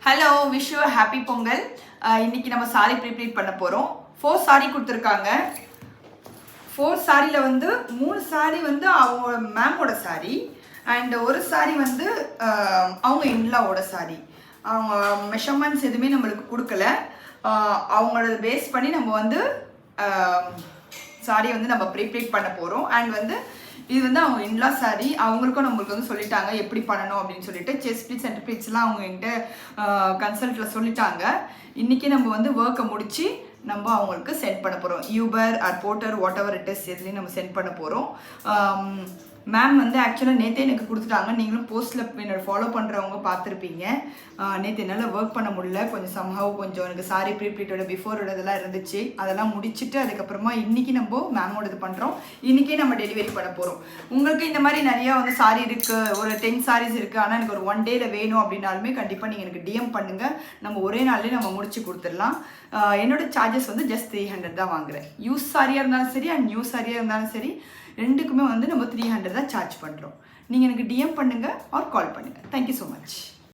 Hello, wish you happy Pongal. இன்னைக்கு நம்ம sorry ப்ரிப்ரேட் பண்ண போகிறோம். 4 சாரி கொடுத்துருக்காங்க. 4 சாரியில் வந்து 3 சாரி வந்து அவங்க மேமோட சாரி அண்ட் ஒரு சாரி வந்து அவங்க இன்லாவோட சாரி. அவங்க மெஷர்மெண்ட்ஸ் எதுவுமே நம்மளுக்கு கொடுக்கல. அவங்களோட பேஸ் பண்ணி நம்ம வந்து சாரி வந்து நம்ம ப்ரிப்ரேட் பண்ண போகிறோம். அண்ட் வந்து இது வந்து அவங்க இன்லா சாரி. அவங்களுக்கும் நம்மளுக்கு வந்து சொல்லிட்டாங்க எப்படி பண்ணணும் அப்படின்னு சொல்லிட்டு. செஸ்ட் ப்ளீட்ஸ் சென்டர் ப்ளீட்ஸ்லாம் அவங்க என்கிட்ட கன்சல்ட்டில் சொல்லிட்டாங்க. இன்றைக்கி நம்ம வந்து ஒர்க்கை முடித்து நம்ம அவங்களுக்கு சென்ட் பண்ண போகிறோம். Uber or Porter whatever it is எதுலேயும் நம்ம சென்ட் பண்ண போகிறோம். மேம் வந்து ஆக்சுவலாக நேற்றே எனக்கு கொடுத்துட்டாங்க. நீங்களும் போஸ்ட்டில் என்னோட ஃபாலோ பண்ணுறவங்க பார்த்துருப்பீங்க. நேற்று என்னால் ஒர்க் பண்ண முடியல. கொஞ்சம் சம்ஹவ் கொஞ்சம் எனக்கு சாரி ப்ரீப்ளீட்டோட பிஃபோரோட இதெல்லாம் இருந்துச்சு. அதெல்லாம் முடிச்சுட்டு அதுக்கப்புறமா இன்றைக்கி நம்ம மேமோட இது பண்ணுறோம். இன்றைக்கே நம்ம டெலிவரி பண்ண போகிறோம். உங்களுக்கு இந்த மாதிரி நிறையா வந்து சாரி இருக்குது, ஒரு 10 சாரீஸ் இருக்குது, ஆனால் எனக்கு ஒரு 1 டேயில் வேணும் அப்படின்னாலுமே கண்டிப்பாக நீங்கள் எனக்கு டிஎம் பண்ணுங்கள். நம்ம ஒரே நாள்லேயே நம்ம முடிச்சு கொடுத்துடலாம். என்னோட சார்ஜஸ் வந்து ஜஸ்ட் 300 தான் வாங்குகிறேன். யூஸ் சாரியாக இருந்தாலும் சரி அண்ட் நியூ சாரியாக இருந்தாலும் சரி, ரெண்டுக்குமே வந்து நம்ம 300 தான் சார்ஜ் பண்ணுறோம். நீங்கள் எனக்கு டிஎம் பண்ணுங்கள் ஆர் கால் பண்ணுங்கள். Thank you so much.